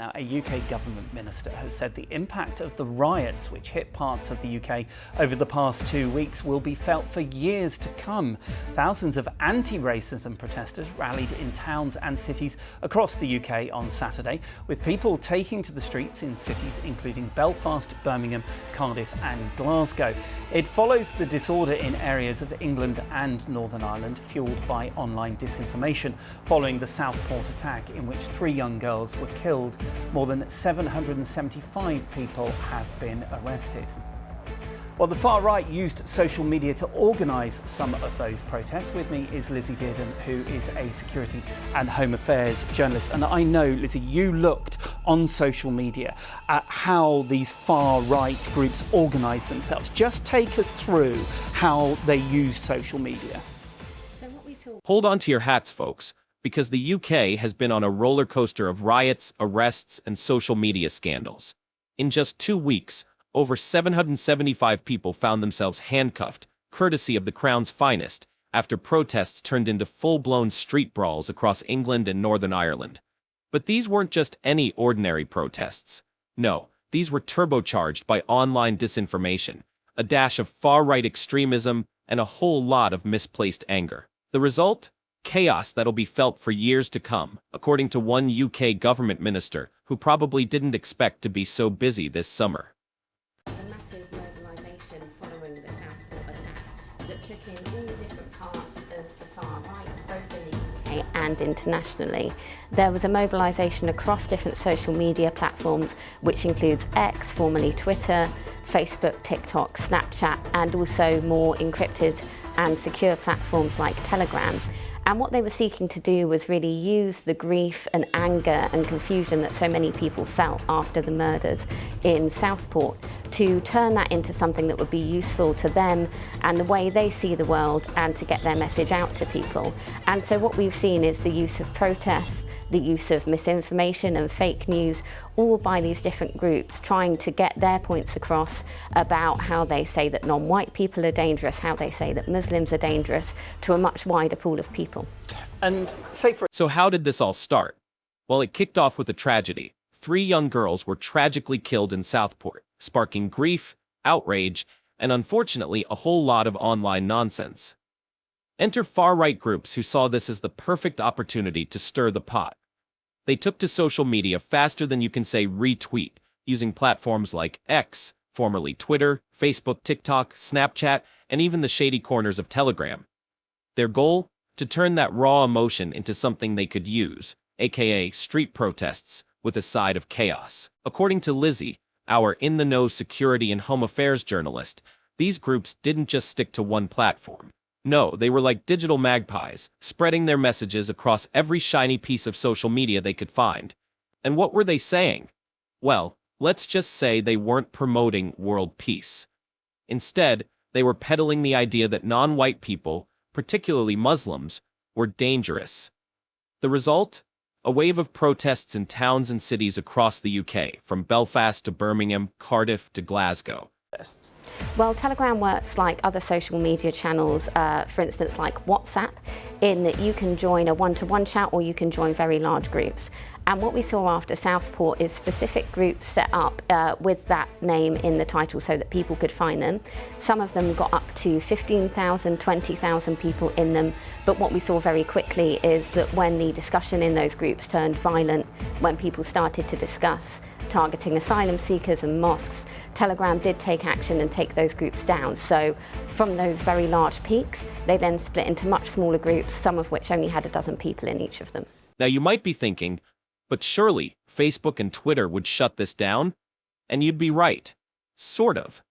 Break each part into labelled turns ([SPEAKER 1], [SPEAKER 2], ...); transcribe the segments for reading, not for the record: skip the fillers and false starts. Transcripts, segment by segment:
[SPEAKER 1] Now, a UK government minister has said the impact of the riots which hit parts of the UK over the past 2 weeks will be felt for years to come. Thousands of anti-racism protesters rallied in towns and cities across the UK on Saturday, with people taking to the streets in cities including Belfast, Birmingham, Cardiff and Glasgow. It follows the disorder in areas of England and Northern Ireland fuelled by online disinformation following the Southport attack, in which 3 young girls were killed. More than 775 people have been arrested. Well, the far right used social media to organise some of those protests. With me is Lizzie Dearden, who is a security and home affairs journalist. And I know, Lizzie, you looked on social media at how these far right groups organise themselves. Just take us through how they use social media.
[SPEAKER 2] Hold on to your hats, folks, because the UK has been on a roller coaster of riots, arrests, and social media scandals. In just 2 weeks, over 775 people found themselves handcuffed, courtesy of the Crown's finest, after protests turned into full-blown street brawls across England and Northern Ireland. But these weren't just any ordinary protests. No, these were turbocharged by online disinformation, a dash of far-right extremism, and a whole lot of misplaced anger. The result? Chaos that'll be felt for years to come, according to one UK government minister who probably didn't expect to be so busy this summer.
[SPEAKER 3] A massive mobilisation following the Southport attack that took in all different parts of the far right, both in the UK and internationally. There was a mobilisation across different social media platforms, which includes X, formerly Twitter, Facebook, TikTok, Snapchat, and also more encrypted and secure platforms like Telegram. And what they were seeking to do was really use the grief and anger and confusion that so many people felt after the murders in Southport to turn that into something that would be useful to them and the way they see the world, and to get their message out to people. And so what we've seen is the use of protests, the use of misinformation and fake news, all by these different groups trying to get their points across about how they say that non-white people are dangerous, how they say that Muslims are dangerous, to a much wider pool of people.
[SPEAKER 1] And
[SPEAKER 2] So how did this all start? Well, it kicked off with a tragedy. 3 young girls were tragically killed in Southport, sparking grief, outrage, and unfortunately a whole lot of online nonsense. Enter far-right groups who saw this as the perfect opportunity to stir the pot. They took to social media faster than you can say retweet, using platforms like X, formerly Twitter, Facebook, TikTok, Snapchat, and even the shady corners of Telegram. Their goal? To turn that raw emotion into something they could use, aka street protests, with a side of chaos. According to Lizzie, our in-the-know security and home affairs journalist, these groups didn't just stick to one platform. No, they were like digital magpies, spreading their messages across every shiny piece of social media they could find. And what were they saying? Well, let's just say they weren't promoting world peace. Instead, they were peddling the idea that non-white people, particularly Muslims, were dangerous. The result? A wave of protests in towns and cities across the UK, from Belfast to Birmingham, Cardiff to Glasgow.
[SPEAKER 3] Well, Telegram works like other social media channels, for instance like WhatsApp, in that you can join a one-to-one chat or you can join very large groups. And what we saw after Southport is specific groups set up with that name in the title so that people could find them. Some of them got up to 15,000, 20,000 people in them. But what we saw very quickly is that when the discussion in those groups turned violent, when people started to discuss targeting asylum seekers and mosques, Telegram did take action and take those groups down. So from those very large peaks, they then split into much smaller groups, some of which only had a dozen people in each of them.
[SPEAKER 2] Now you might be thinking, but surely Facebook and Twitter would shut this down? And you'd be right. Sort of.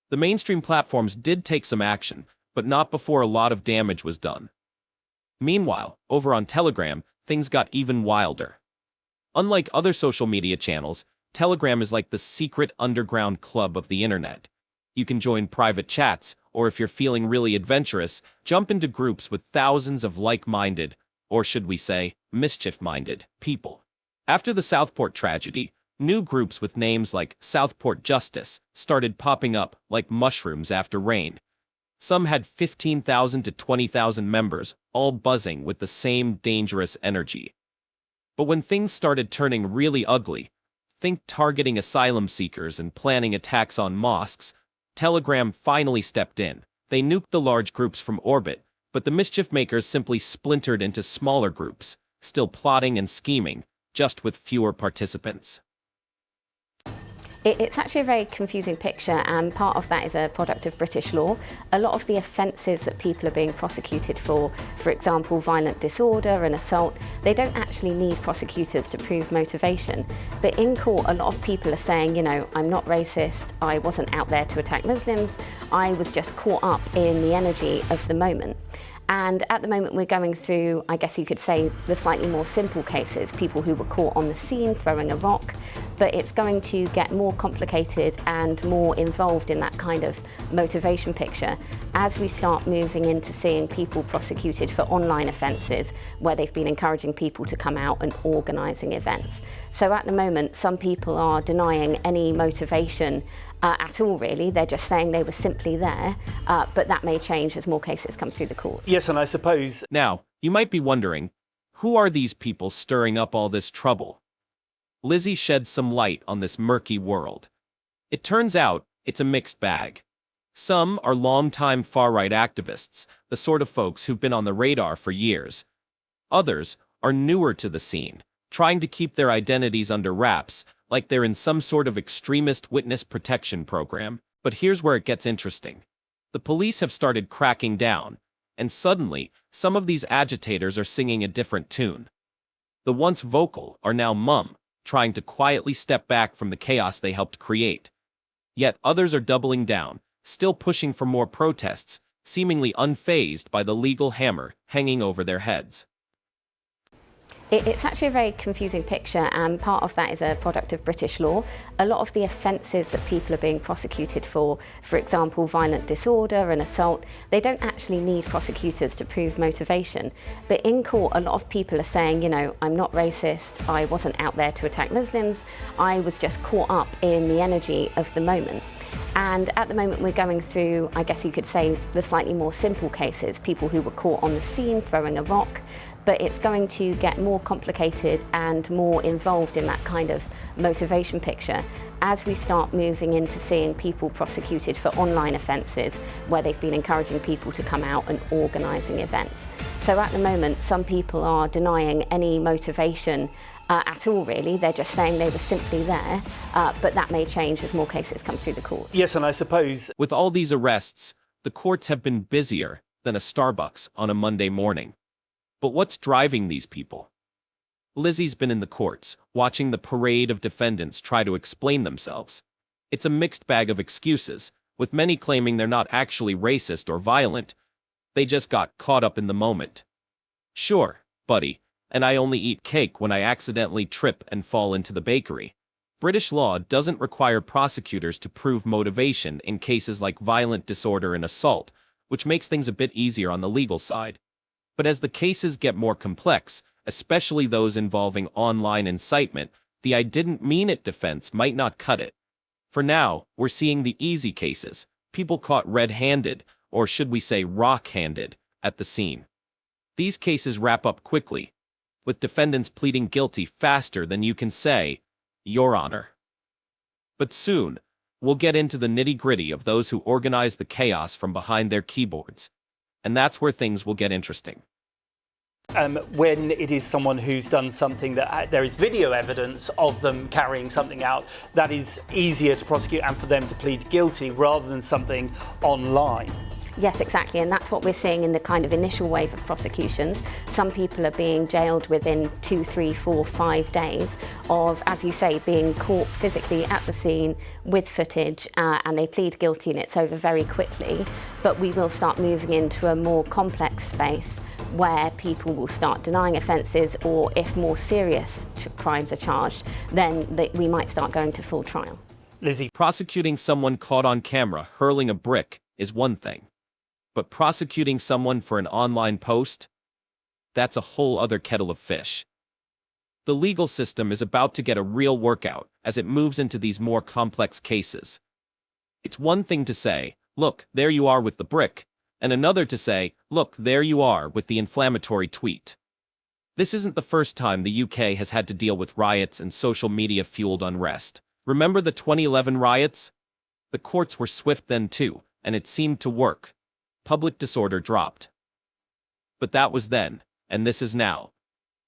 [SPEAKER 2] The mainstream platforms did take some action, but not before a lot of damage was done. Meanwhile, over on Telegram, things got even wilder. Unlike other social media channels, Telegram is like the secret underground club of the internet. You can join private chats, or if you're feeling really adventurous, jump into groups with thousands of like-minded, or should we say, mischief-minded, people. After the Southport tragedy, new groups with names like Southport Justice started popping up like mushrooms after rain. Some had 15,000 to 20,000 members, all buzzing with the same dangerous energy. But when things started turning really ugly, Think targeting asylum seekers and planning attacks on mosques. Telegram finally stepped in. They nuked the large groups from orbit, but the mischief makers simply splintered into smaller groups, still plotting and scheming, just with fewer participants.
[SPEAKER 3] It's actually a very confusing picture, and part of that is a product of British law. A lot of the offences that people are being prosecuted for example, violent disorder and assault, they don't actually need prosecutors to prove motivation. But in court, a lot of people are saying, I'm not racist, I wasn't out there to attack Muslims, I was just caught up in the energy of the moment. And at the moment we're going through, I guess you could say, the slightly more simple cases, people who were caught on the scene throwing a rock, but it's going to get more complicated and more involved in that kind of motivation picture as we start moving into seeing people prosecuted for online offences where they've been encouraging people to come out and organising events. So at the moment, some people are denying any motivation at all, really. They're just saying they were simply there, but that may change as more cases come through the courts.
[SPEAKER 1] Yes, and I suppose...
[SPEAKER 2] Now, you might be wondering, who are these people stirring up all this trouble? Lizzie sheds some light on this murky world. It turns out it's a mixed bag. Some are longtime far-right activists, the sort of folks who've been on the radar for years. Others are newer to the scene, trying to keep their identities under wraps, like they're in some sort of extremist witness protection program. But here's where it gets interesting. The police have started cracking down, and suddenly, some of these agitators are singing a different tune. The once vocal are now mum, trying to quietly step back from the chaos they helped create. Yet others are doubling down, still pushing for more protests, seemingly unfazed by the legal hammer hanging over their heads.
[SPEAKER 3] It's actually a very confusing picture, and part of that is a product of British law. A lot of the offences that people are being prosecuted for example, violent disorder and assault, they don't actually need prosecutors to prove motivation. But in court, a lot of people are saying, I'm not racist, I wasn't out there to attack Muslims, I was just caught up in the energy of the moment. And at the moment we're going through, I guess you could say, the slightly more simple cases, people who were caught on the scene throwing a rock, but it's going to get more complicated and more involved in that kind of motivation picture as we start moving into seeing people prosecuted for online offences where they've been encouraging people to come out and organising events. So at the moment, some people are denying any motivation at all, really. They're just saying they were simply there, but that may change as more cases come through the courts.
[SPEAKER 1] Yes, and I suppose...
[SPEAKER 2] With all these arrests, the courts have been busier than a Starbucks on a Monday morning. But what's driving these people? Lizzie's been in the courts, watching the parade of defendants try to explain themselves. It's a mixed bag of excuses, with many claiming they're not actually racist or violent. They just got caught up in the moment. Sure, buddy, and I only eat cake when I accidentally trip and fall into the bakery. British law doesn't require prosecutors to prove motivation in cases like violent disorder and assault, which makes things a bit easier on the legal side. But as the cases get more complex, especially those involving online incitement, the "I didn't mean it" defense might not cut it. For now, we're seeing the easy cases, people caught red-handed, or should we say rock-handed, at the scene. These cases wrap up quickly, with defendants pleading guilty faster than you can say, "Your Honor." But soon, we'll get into the nitty-gritty of those who organize the chaos from behind their keyboards. And that's where things will get interesting.
[SPEAKER 1] When it is someone who's done something that there is video evidence of them carrying something out, that is easier to prosecute and for them to plead guilty rather than something online.
[SPEAKER 3] Yes, exactly, and that's what we're seeing in the kind of initial wave of prosecutions. Some people are being jailed within 2, 3, 4, 5 days of, as you say, being caught physically at the scene with footage, and they plead guilty and it's over very quickly. But we will start moving into a more complex space where people will start denying offences, or if more serious crimes are charged, then we might start going to full trial.
[SPEAKER 1] Lizzie.
[SPEAKER 2] Prosecuting someone caught on camera hurling a brick is one thing. But prosecuting someone for an online post? That's a whole other kettle of fish. The legal system is about to get a real workout as it moves into these more complex cases. It's one thing to say, "Look, there you are with the brick," and another to say, "Look, there you are with the inflammatory tweet." This isn't the first time the UK has had to deal with riots and social media-fueled unrest. Remember the 2011 riots? The courts were swift then too, and it seemed to work. Public disorder dropped. But that was then, and this is now.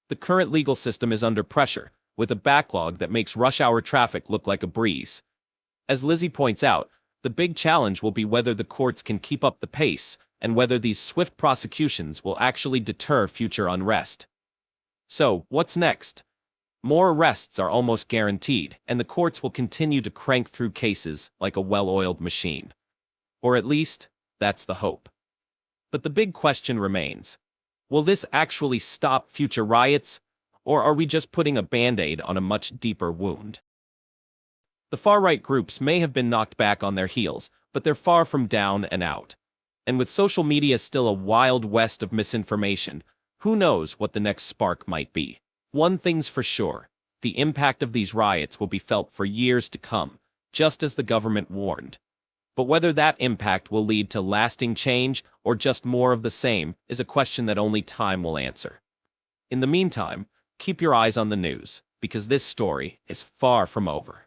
[SPEAKER 2] The current legal system is under pressure, with a backlog that makes rush hour traffic look like a breeze. As Lizzie points out, the big challenge will be whether the courts can keep up the pace, and whether these swift prosecutions will actually deter future unrest. So, what's next? More arrests are almost guaranteed, and the courts will continue to crank through cases like a well-oiled machine. Or at least, that's the hope. But the big question remains. Will this actually stop future riots, or are we just putting a band-aid on a much deeper wound? The far-right groups may have been knocked back on their heels, but they're far from down and out. And with social media still a wild west of misinformation, who knows what the next spark might be? One thing's for sure, the impact of these riots will be felt for years to come, just as the government warned. But whether that impact will lead to lasting change or just more of the same is a question that only time will answer. In the meantime, keep your eyes on the news, because this story is far from over.